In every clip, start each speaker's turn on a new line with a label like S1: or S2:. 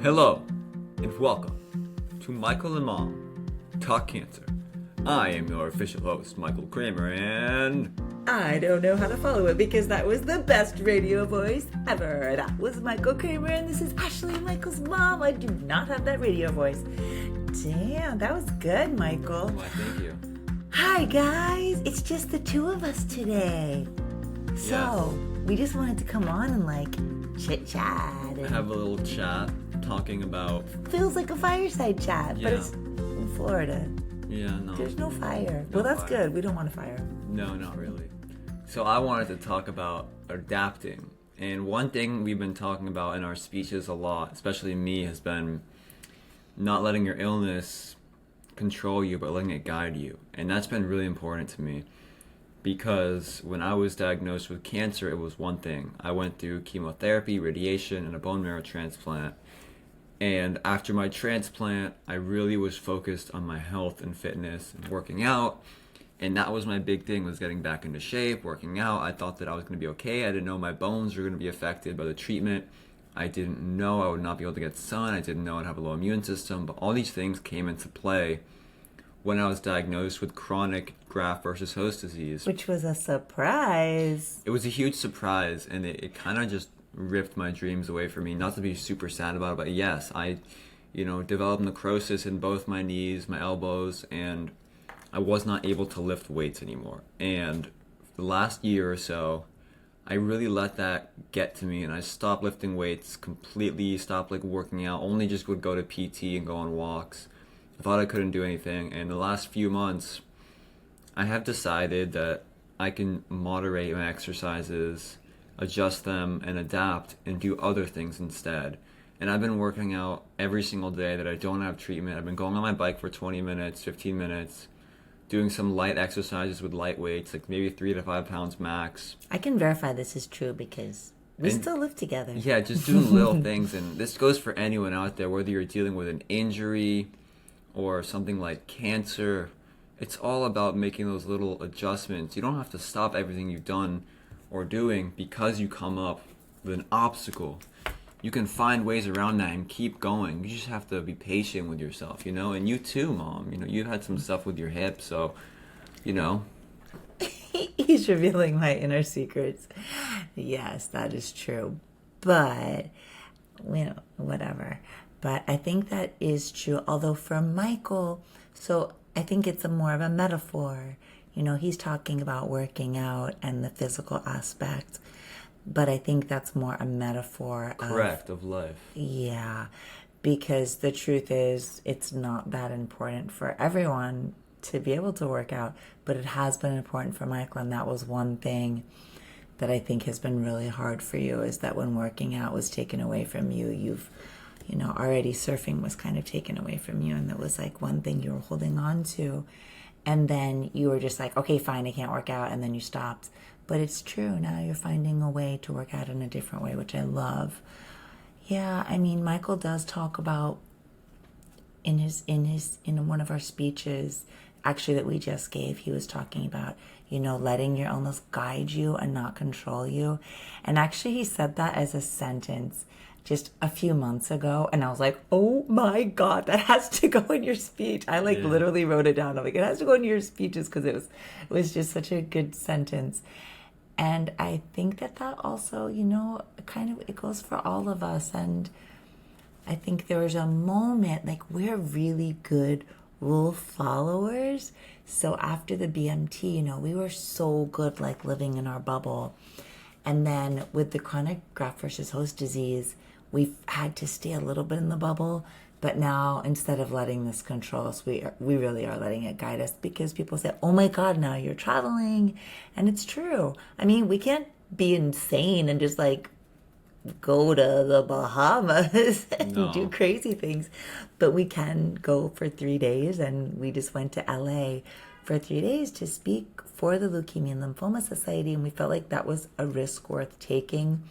S1: Hello, and welcome to Michael and Mom Talk Cancer. I am your official host, Michael Kramer, and
S2: I don't know how to follow it because that was the best radio voice ever. That was Michael Kramer, and this is Ashlee, Michael's mom. I do not have that radio voice. Damn, that was good, Michael.
S1: why, thank you.
S2: Hi, guys. It's just the two of us today. So, we just wanted to come on and, chit-chat.
S1: Have a little chat talking about...
S2: Feels like a fireside chat, but
S1: Yeah.
S2: it's in Florida.
S1: Yeah, no.
S2: There's no fire.
S1: No
S2: Well, that's
S1: fire.
S2: good. We don't want a fire.
S1: No, not really. So I wanted to talk about adapting. And one thing we've been talking about in our speeches a lot, especially me, has been not letting your illness control you, but letting it guide you. And that's been really important to me because when I was diagnosed with cancer, it was one thing. I went through chemotherapy, radiation, and a bone marrow transplant. And after my transplant, I really was focused on my health and fitness and working out. And that was my big thing, was getting back into shape, working out. I thought that I was going to be okay. I didn't know my bones were going to be affected by the treatment. I didn't know I would not be able to get sun. I didn't know I'd have a low immune system. But all these things came into play when I was diagnosed with chronic graft-versus-host disease.
S2: Which was a surprise.
S1: It was a huge surprise, and it kind of just ripped my dreams away from me. Not to be super sad about it, but yes, I developed necrosis in both my knees, my elbows, and I was not able to lift weights anymore. And the last year or so, I really let that get to me, and I stopped lifting weights completely, stopped working out, only just would go to PT and go on walks. I thought I couldn't do anything, and the last few months, I have decided that I can moderate my exercises, adjust them, and adapt and do other things instead. And I've been working out every single day that I don't have treatment. I've been going on my bike for 20 minutes, 15 minutes, doing some light exercises with light weights, maybe 3 to 5 pounds max.
S2: I can verify this is true because we still live together.
S1: Yeah, just doing little things. And this goes for anyone out there, whether you're dealing with an injury or something like cancer. It's all about making those little adjustments. You don't have to stop everything you've done or doing because you come up with an obstacle. You can find ways around that and keep going. You just have to be patient with yourself, and you too, Mom. You've had some stuff with your hip, so
S2: He's revealing my inner secrets. Yes, that is true. But, whatever. But I think that is true. Although for Michael, so I think it's more of a metaphor. He's talking about working out and the physical aspect. But I think that's more a metaphor.
S1: Correct, of life.
S2: Yeah, because the truth is it's not that important for everyone to be able to work out. But it has been important for Michael, and that was one thing that I think has been really hard for you, is that when working out was taken away from you, you've already surfing was kind of taken away from you, and that was one thing you were holding on to. And then you were just okay, fine, I can't work out, and then you stopped. But it's true, now you're finding a way to work out in a different way, which I love. Yeah, Michael does talk about in one of our speeches, actually that we just gave, he was talking about, letting your illness guide you and not control you. And actually he said that as a sentence just a few months ago, and I was like, oh my God, that has to go in your speech. I literally wrote it down. I'm like, it has to go in your speeches because it was just such a good sentence. And I think that also, it goes for all of us. And I think there was a moment, we're really good rule followers. So after the BMT, we were so good, living in our bubble. And then with the chronic graft-versus-host disease, we've had to stay a little bit in the bubble. But now, instead of letting this control us, we really are letting it guide us, because people say, oh my God, now you're traveling. And it's true. We can't be insane and just go to the Bahamas and do crazy things. But we can go for 3 days, and we just went to LA for 3 days to speak for the Leukemia and Lymphoma Society, and we felt like that was a risk worth taking.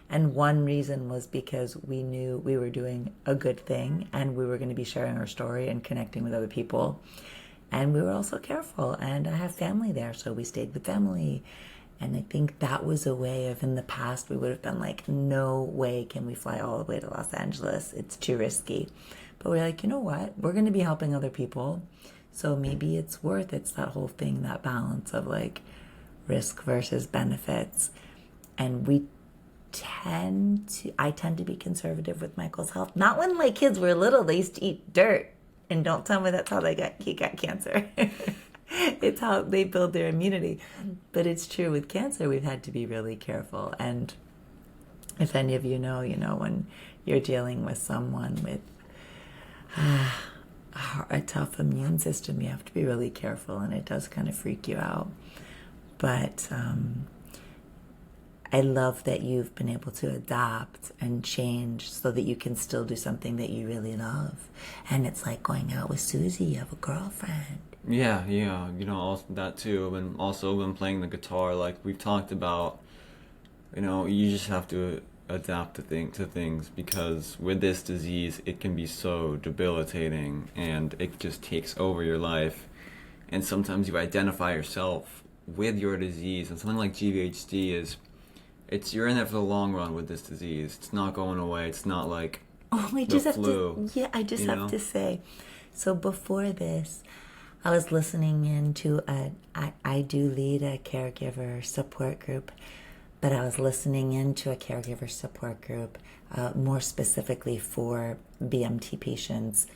S2: And one reason was because we knew we were doing a good thing, and we were going to be sharing our story and connecting with other people. And we were also careful, and I have family there, so we stayed with family. And I think that was a way of, in the past, we would have been like, no way can we fly all the way to Los Angeles. It's too risky. But we're like, you know what? We're going to be helping other people. So maybe it's that whole thing, that balance of like risk versus benefits. And I tend to be conservative with Michael's health. Not when like kids were little, they used to eat dirt. And don't tell me that's how he got cancer. It's how they build their immunity. But it's true with cancer, we've had to be really careful. And if any of you know, when you're dealing with someone with a tough immune system, you have to be really careful, and it does kind of freak you out. But I love that you've been able to adapt and change so that you can still do something that you really love. And it's like going out with Susie, you have a girlfriend.
S1: Yeah, also that too. And also been playing the guitar, like we've talked about. You just have to adapt to things, because with this disease, it can be so debilitating, and it just takes over your life. And sometimes you identify yourself with your disease, and something like GVHD you're in it for the long run with this disease. It's not going away. It's not like
S2: I just have to say, so before this, I was listening into I do lead a caregiver support group, but I was listening into a caregiver support group more specifically for BMT patients,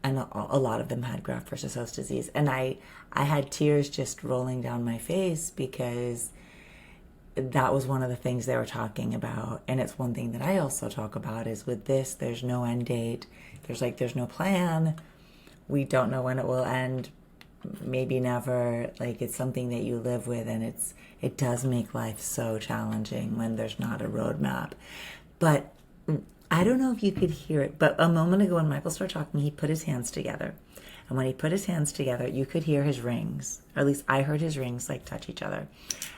S2: and a lot of them had graft versus host disease. And I had tears just rolling down my face, because that was one of the things they were talking about. And it's one thing that I also talk about, is with this, there's no end date. There's no plan. We don't know when it will end. Maybe never. Like, it's something that you live with, and it does make life so challenging when there's not a roadmap. But I don't know if you could hear it, but a moment ago when Michael started talking, he put his hands together. And when he put his hands together, you could hear his rings, or at least I heard his rings like touch each other.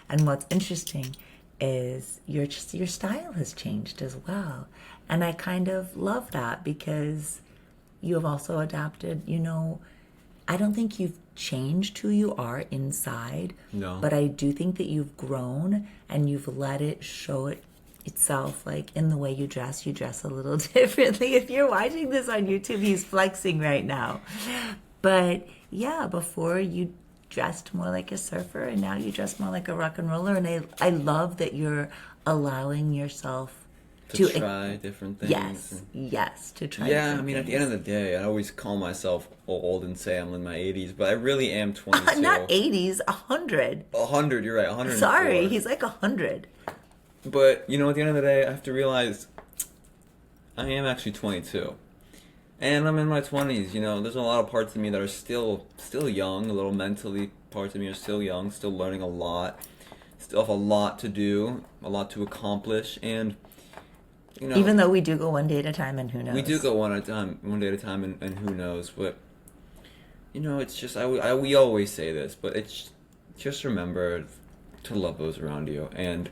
S2: And what's interesting is your style has changed as well. And I kind of love that, because you have also adapted. I don't think you've changed who you are inside.
S1: No.
S2: But I do think that you've grown, and you've let it show itself, like in the way you dress a little differently. If you're watching this on YouTube, he's flexing right now. But yeah, before you dressed more like a surfer, and now you dress more like a rock and roller. And I love that you're allowing yourself
S1: to try different things.
S2: Yes, to try.
S1: Yeah, I mean, at the end of the day, I always call myself old and say I'm in my 80s, but I really am 22.
S2: Not 80s, 100.
S1: 100, you're right, 100.
S2: Sorry, he's like 100.
S1: But, at the end of the day, I have to realize I am actually 22. And I'm in my 20s, there's a lot of parts of me that are still young, a little mentally, parts of me are still young, still learning a lot, still have a lot to do, a lot to accomplish, and,
S2: even though we do go one day at a time, and who knows?
S1: We do go one day at a time, and who knows, but, it's just, we always say this, but it's, just remember to love those around you, and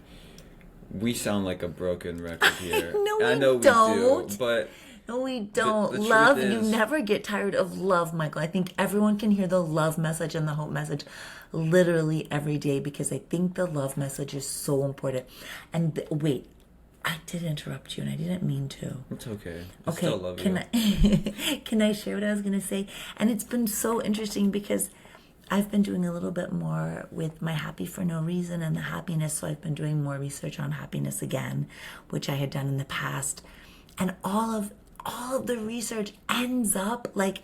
S1: we sound like a broken record here.
S2: No, we
S1: I know
S2: don't.
S1: We do, but...
S2: No, we don't.
S1: The
S2: love,
S1: truth is,
S2: you never get tired of love, Michael. I think everyone can hear the love message and the hope message literally every day, because I think the love message is so important. And wait, I did interrupt you, and I didn't mean to.
S1: It's okay. I still love you.
S2: Can I share what I was going to say? And it's been so interesting, because I've been doing a little bit more with my Happy for No Reason and the happiness. So I've been doing more research on happiness again, which I had done in the past. And all of the research ends up like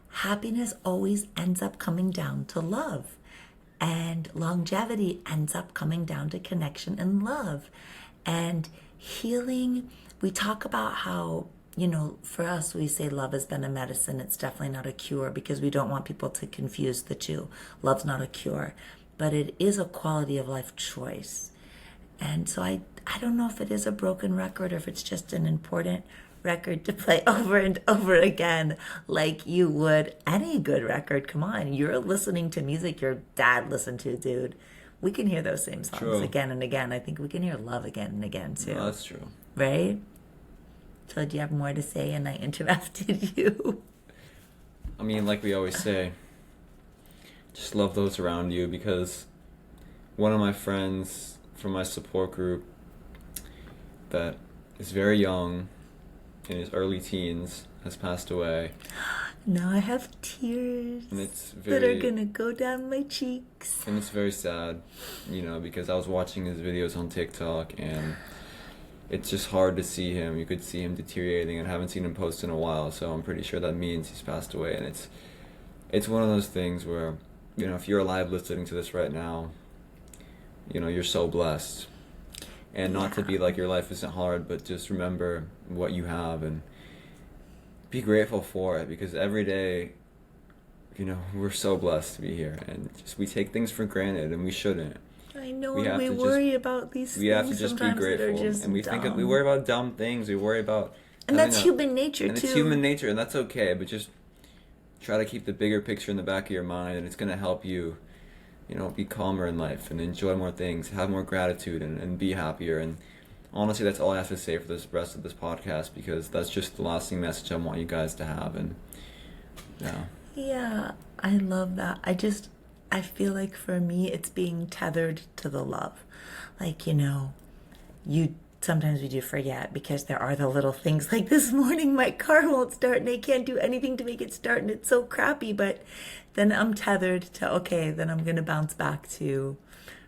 S2: happiness always ends up coming down to love, and longevity ends up coming down to connection and love. And healing, we talk about how, for us, we say love has been a medicine. It's definitely not a cure, because we don't want people to confuse the two. Love's not a cure, but it is a quality of life choice. And so I don't know if it is a broken record, or if it's just an important record to play over and over again, like you would any good record. Come on, you're listening to music your dad listened to, dude. We can hear those same songs again and again. I think we can hear love again and again too.
S1: No, that's true.
S2: Right? So do you have more to say, and I interrupted you?
S1: I mean, like we always say, just love those around you, because one of my friends from my support group that is very young, in his early teens, has passed away.
S2: Now I have tears
S1: And it's
S2: that are gonna go down my cheeks.
S1: And it's very sad, because I was watching his videos on TikTok, and it's just hard to see him. You could see him deteriorating, and I haven't seen him post in a while, so I'm pretty sure that means he's passed away. And it's one of those things where, if you're alive listening to this right now, you're so blessed. And not to be like your life isn't hard, but just remember what you have and be grateful for it, because every day, we're so blessed to be here, and we take things for granted, and we shouldn't.
S2: I know, and we worry about these things.
S1: We have to just be grateful, and we think we worry about dumb things. We worry about,
S2: and that's human nature too.
S1: And it's human nature, and that's okay. But just try to keep the bigger picture in the back of your mind, and it's going to help you, be calmer in life and enjoy more things, have more gratitude, and be happier. And honestly, that's all I have to say for this rest of this podcast, because that's just the lasting message I want you guys to have. And
S2: yeah, I love that. I feel like for me, it's being tethered to the love. Like, sometimes we do forget, because there are the little things. Like this morning, my car won't start and I can't do anything to make it start, and it's so crappy. But then I'm tethered to, okay, then I'm going to bounce back to,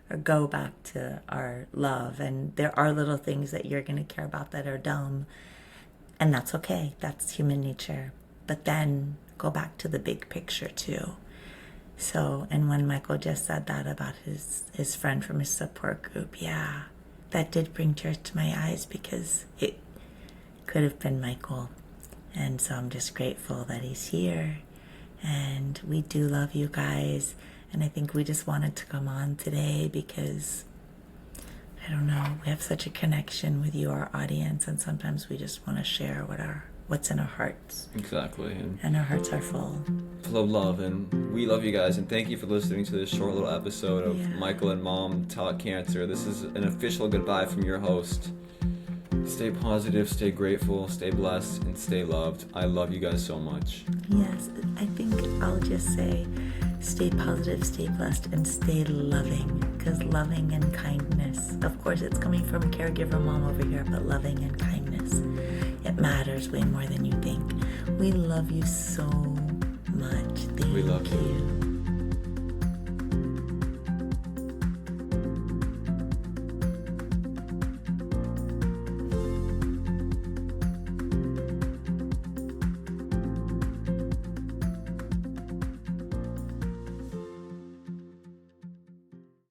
S2: or go back to our love. And there are little things that you're going to care about that are dumb, and that's okay. That's human nature. But then go back to the big picture too. So, and when Michael just said that about his friend from his support group, yeah, that did bring tears to my eyes, because it could have been Michael. And so I'm just grateful that he's here, and we do love you guys. And I think we just wanted to come on today because, I don't know, we have such a connection with you, our audience, and sometimes we just want to share what's in our hearts.
S1: Exactly.
S2: And our hearts are full
S1: of love, and we love you guys, and thank you for listening to this short little episode of Michael and Mom Talk Cancer. This is an official goodbye from your host. Stay positive, stay grateful, stay blessed, and stay loved. I love you guys so much.
S2: Yes, I think I'll just say stay positive, stay blessed, and stay loving, because loving and kindness, of course it's coming from caregiver mom over here, but loving and kindness, it matters way more than you think. We love you so much. Thank you.